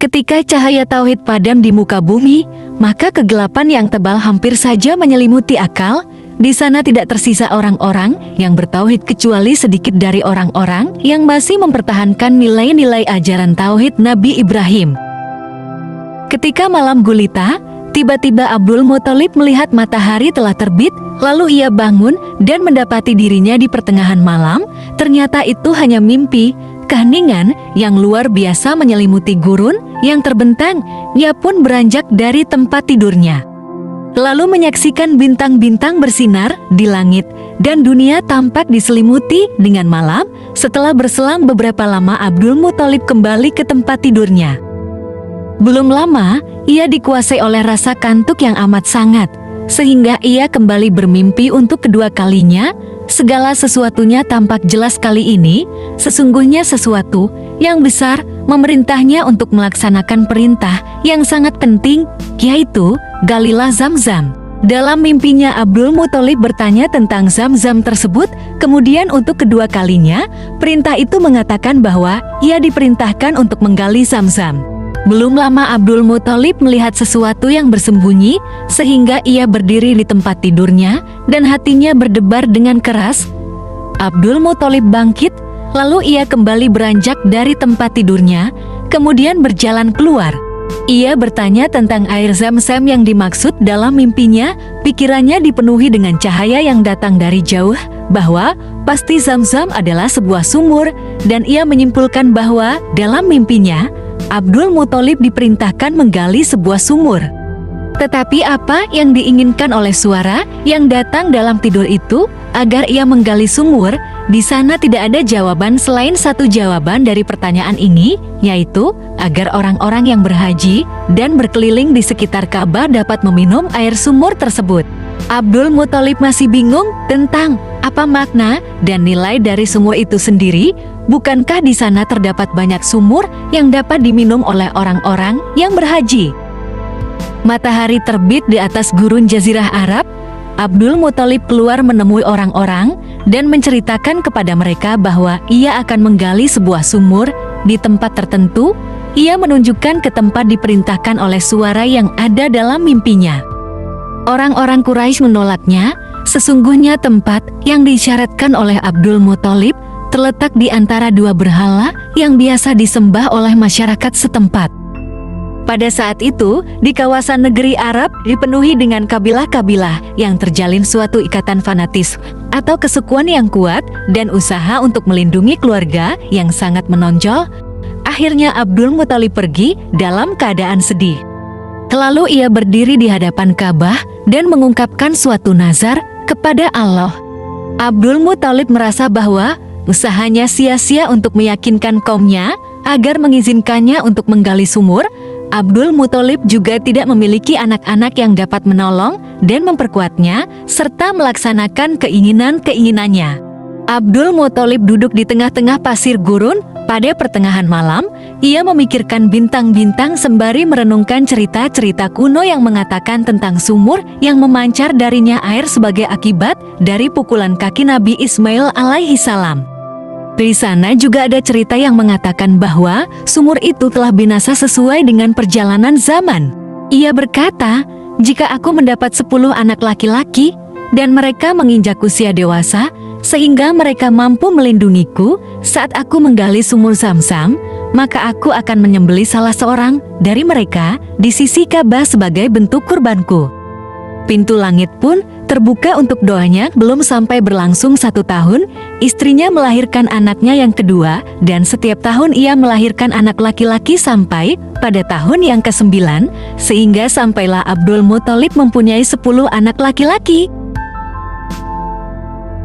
Ketika cahaya tauhid padam di muka bumi, maka kegelapan yang tebal hampir saja menyelimuti akal. Di sana tidak tersisa orang-orang yang bertauhid kecuali sedikit dari orang-orang yang masih mempertahankan nilai-nilai ajaran tauhid Nabi Ibrahim. Ketika malam gulita, tiba-tiba Abdul Muthalib melihat matahari telah terbit, lalu ia bangun dan mendapati dirinya di pertengahan malam. Ternyata itu hanya mimpi. Keheningan yang luar biasa menyelimuti gurun yang terbentang. Ia pun beranjak dari tempat tidurnya, lalu menyaksikan bintang-bintang bersinar di langit, dan dunia tampak diselimuti dengan malam. Setelah berselang beberapa lama, Abdul Muthalib kembali ke tempat tidurnya. Belum lama, ia dikuasai oleh rasa kantuk yang amat sangat, sehingga ia kembali bermimpi untuk kedua kalinya. Segala sesuatunya tampak jelas kali ini. Sesungguhnya sesuatu yang besar memerintahnya untuk melaksanakan perintah yang sangat penting, yaitu galilah Zam-Zam. Dalam mimpinya Abdul Muthalib bertanya tentang Zam-Zam tersebut. Kemudian untuk kedua kalinya, perintah itu mengatakan bahwa ia diperintahkan untuk menggali Zam-Zam. Belum lama Abdul Muthalib melihat sesuatu yang bersembunyi, sehingga ia berdiri di tempat tidurnya dan hatinya berdebar dengan keras. Abdul Muthalib bangkit, lalu ia kembali beranjak dari tempat tidurnya, kemudian berjalan keluar. Ia bertanya tentang air Zam-Zam yang dimaksud dalam mimpinya. Pikirannya dipenuhi dengan cahaya yang datang dari jauh, bahwa pasti Zam-Zam adalah sebuah sumur, dan ia menyimpulkan bahwa dalam mimpinya Abdul Muthalib diperintahkan menggali sebuah sumur. Tetapi apa yang diinginkan oleh suara yang datang dalam tidur itu? Agar ia menggali sumur. Di sana tidak ada jawaban selain satu jawaban dari pertanyaan ini, yaitu agar orang-orang yang berhaji dan berkeliling di sekitar Ka'bah dapat meminum air sumur tersebut. Abdul Muthalib masih bingung tentang apa makna dan nilai dari sumur itu sendiri. Bukankah di sana terdapat banyak sumur yang dapat diminum oleh orang-orang yang berhaji? Matahari terbit di atas gurun Jazirah Arab. Abdul Muthalib keluar menemui orang-orang dan menceritakan kepada mereka bahwa ia akan menggali sebuah sumur di tempat tertentu. Ia menunjukkan ke tempat diperintahkan oleh suara yang ada dalam mimpinya. Orang-orang Quraisy menolaknya. Sesungguhnya tempat yang disyaratkan oleh Abdul Muthalib terletak di antara dua berhala yang biasa disembah oleh masyarakat setempat. Pada saat itu, di kawasan negeri Arab dipenuhi dengan kabilah-kabilah yang terjalin suatu ikatan fanatis atau kesukuan yang kuat dan usaha untuk melindungi keluarga yang sangat menonjol. Akhirnya Abdul Muthalib pergi dalam keadaan sedih. Lalu ia berdiri di hadapan Ka'bah dan mengungkapkan suatu nazar kepada Allah. Abdul Muthalib merasa bahwa usahanya sia-sia untuk meyakinkan kaumnya agar mengizinkannya untuk menggali sumur. Abdul Muthalib juga tidak memiliki anak-anak yang dapat menolong dan memperkuatnya serta melaksanakan keinginan-keinginannya. Abdul Muthalib duduk di tengah-tengah pasir gurun. Pada pertengahan malam, ia memikirkan bintang-bintang sembari merenungkan cerita-cerita kuno yang mengatakan tentang sumur yang memancar darinya air sebagai akibat dari pukulan kaki Nabi Ismail alaihi salam. Di sana juga ada cerita yang mengatakan bahwa sumur itu telah binasa sesuai dengan perjalanan zaman. Ia berkata, "Jika aku mendapat 10 anak laki-laki dan mereka menginjak usia dewasa, sehingga mereka mampu melindungiku saat aku menggali sumur Zam-Zam, maka aku akan menyembelih salah seorang dari mereka di sisi Ka'bah sebagai bentuk kurbanku." Pintu langit pun terbuka untuk doanya. Belum sampai berlangsung 1 tahun, istrinya melahirkan anaknya yang kedua, dan setiap tahun ia melahirkan anak laki-laki sampai pada tahun yang ke-9, sehingga sampailah Abdul Muthalib mempunyai 10 anak laki-laki.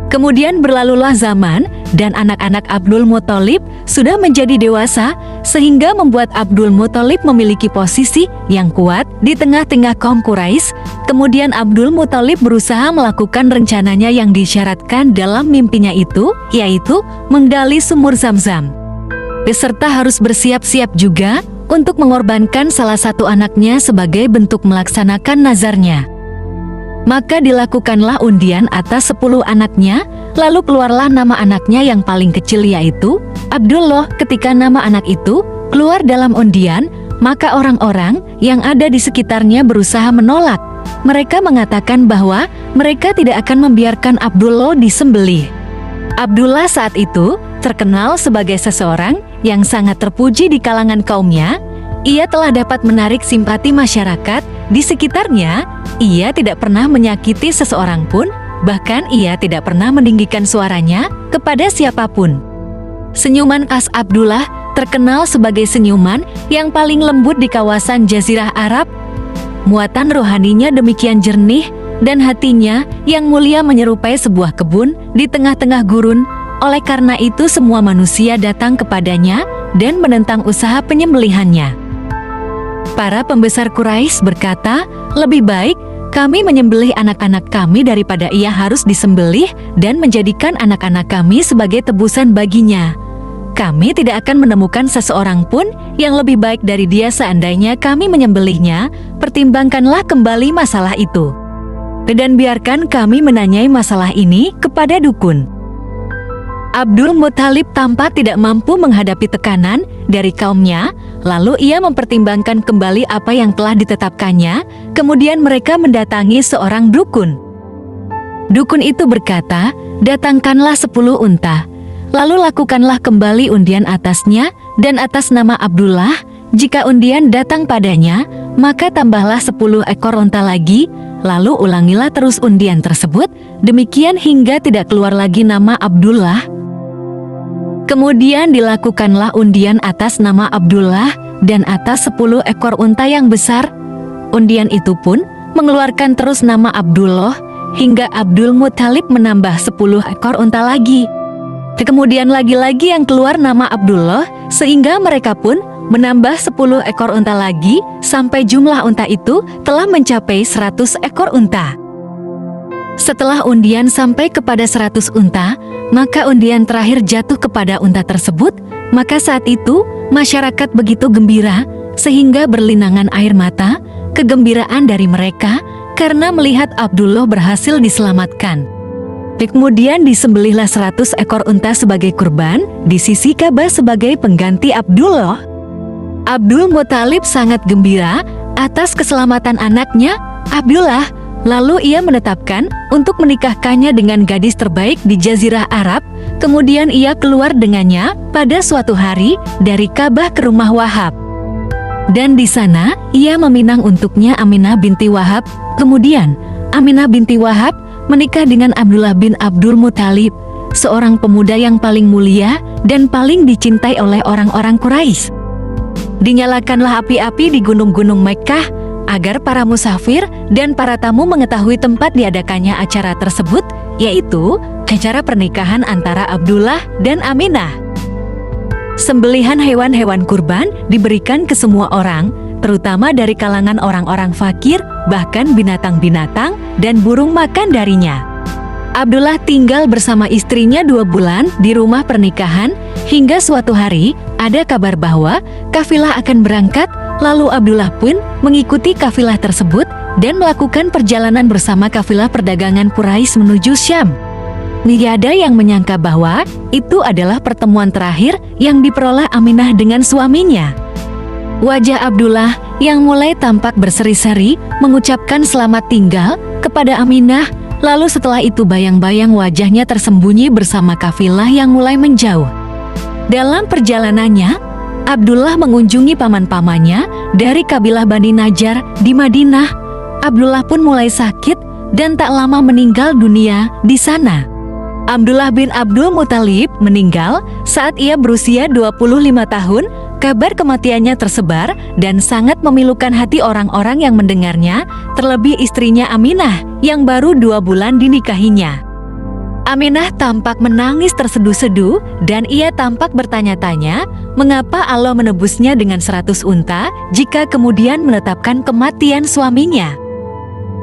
Kemudian berlalulah zaman, dan anak-anak Abdul Muthalib sudah menjadi dewasa, sehingga membuat Abdul Muthalib memiliki posisi yang kuat di tengah-tengah kaum Quraisy. Kemudian Abdul Muthalib berusaha melakukan rencananya yang disyaratkan dalam mimpinya itu, yaitu menggali sumur Zam-Zam. Beserta harus bersiap-siap juga untuk mengorbankan salah satu anaknya sebagai bentuk melaksanakan nazarnya. Maka dilakukanlah undian atas 10 anaknya, lalu keluarlah nama anaknya yang paling kecil, yaitu Abdullah. Ketika nama anak itu keluar dalam undian, Maka orang-orang yang ada di sekitarnya berusaha menolak. Mereka mengatakan bahwa mereka tidak akan membiarkan Abdullah disembelih. Abdullah saat itu terkenal sebagai seseorang yang sangat terpuji di kalangan kaumnya. Ia telah dapat menarik simpati masyarakat di sekitarnya. Ia tidak pernah menyakiti seseorang pun, bahkan ia tidak pernah meninggikan suaranya kepada siapapun. Senyuman khas Abdullah terkenal sebagai senyuman yang paling lembut di kawasan Jazirah Arab. Muatan rohaninya demikian jernih dan hatinya yang mulia menyerupai sebuah kebun di tengah-tengah gurun. Oleh karena itu semua manusia datang kepadanya dan menentang usaha penyembelihannya. Para pembesar Quraisy berkata, "Lebih baik kami menyembelih anak-anak kami daripada ia harus disembelih dan menjadikan anak-anak kami sebagai tebusan baginya. Kami tidak akan menemukan seseorang pun yang lebih baik dari dia seandainya kami menyembelihnya. Pertimbangkanlah kembali masalah itu. Dan biarkan kami menanyai masalah ini kepada dukun." Abdul Muthalib tampak tidak mampu menghadapi tekanan dari kaumnya, lalu ia mempertimbangkan kembali apa yang telah ditetapkannya. Kemudian mereka mendatangi seorang dukun. Dukun itu berkata, "Datangkanlah 10 unta. Lalu lakukanlah kembali undian atasnya dan atas nama Abdullah. Jika undian datang padanya, maka tambahlah 10 ekor unta lagi. Lalu ulangilah terus undian tersebut, demikian hingga tidak keluar lagi nama Abdullah." Kemudian dilakukanlah undian atas nama Abdullah dan atas 10 ekor unta yang besar. Undian itu pun mengeluarkan terus nama Abdullah hingga Abdul Muthalib menambah 10 ekor unta lagi. Kemudian lagi-lagi yang keluar nama Abdullah, sehingga mereka pun menambah 10 ekor unta lagi, sampai jumlah unta itu telah mencapai 100 ekor unta. Setelah undian sampai kepada 100 unta, maka undian terakhir jatuh kepada unta tersebut. Maka saat itu, masyarakat begitu gembira, sehingga berlinangan air mata, kegembiraan dari mereka, karena melihat Abdullah berhasil diselamatkan. Kemudian disembelihlah 100 ekor unta sebagai kurban di sisi Ka'bah sebagai pengganti Abdullah. Abdul Muthalib sangat gembira atas keselamatan anaknya, Abdullah. Lalu ia menetapkan untuk menikahkannya dengan gadis terbaik di Jazirah Arab. Kemudian ia keluar dengannya pada suatu hari dari Ka'bah ke rumah Wahab. Dan di sana ia meminang untuknya Aminah binti Wahab. Kemudian Aminah binti Wahab menikah dengan Abdullah bin Abdul Muthalib, seorang pemuda yang paling mulia dan paling dicintai oleh orang-orang Quraisy. Dinyalakanlah api-api di gunung-gunung Mekkah agar para musafir dan para tamu mengetahui tempat diadakannya acara tersebut, yaitu acara pernikahan antara Abdullah dan Aminah. Sembelihan hewan-hewan kurban diberikan ke semua orang, terutama dari kalangan orang-orang fakir, bahkan binatang-binatang dan burung makan darinya. Abdullah tinggal bersama istrinya 2 bulan di rumah pernikahan, hingga suatu hari ada kabar bahwa kafilah akan berangkat. Lalu Abdullah pun mengikuti kafilah tersebut dan melakukan perjalanan bersama kafilah perdagangan Quraisy menuju Syam. Tidak ada yang menyangka bahwa itu adalah pertemuan terakhir yang diperoleh Aminah dengan suaminya. Wajah Abdullah yang mulai tampak berseri-seri mengucapkan selamat tinggal kepada Aminah. Lalu setelah itu bayang-bayang wajahnya tersembunyi bersama kafilah yang mulai menjauh. Dalam perjalanannya, Abdullah mengunjungi paman-pamannya dari kabilah Bani Najjar di Madinah. Abdullah pun mulai sakit dan tak lama meninggal dunia di sana. Abdullah bin Abdul Muthalib meninggal saat ia berusia 25 tahun. Kabar kematiannya tersebar dan sangat memilukan hati orang-orang yang mendengarnya, terlebih istrinya Aminah yang baru 2 bulan dinikahinya. Aminah tampak menangis terseduh-seduh dan ia tampak bertanya-tanya mengapa Allah menebusnya dengan 100 unta jika kemudian menetapkan kematian suaminya.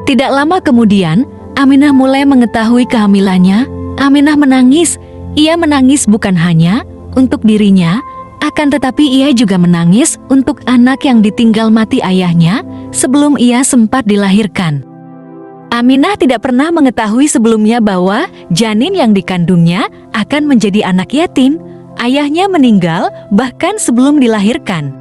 Tidak lama kemudian, Aminah mulai mengetahui kehamilannya. Aminah menangis. Ia menangis bukan hanya untuk dirinya, akan tetapi ia juga menangis untuk anak yang ditinggal mati ayahnya sebelum ia sempat dilahirkan. Aminah tidak pernah mengetahui sebelumnya bahwa janin yang dikandungnya akan menjadi anak yatim. Ayahnya meninggal bahkan sebelum dilahirkan.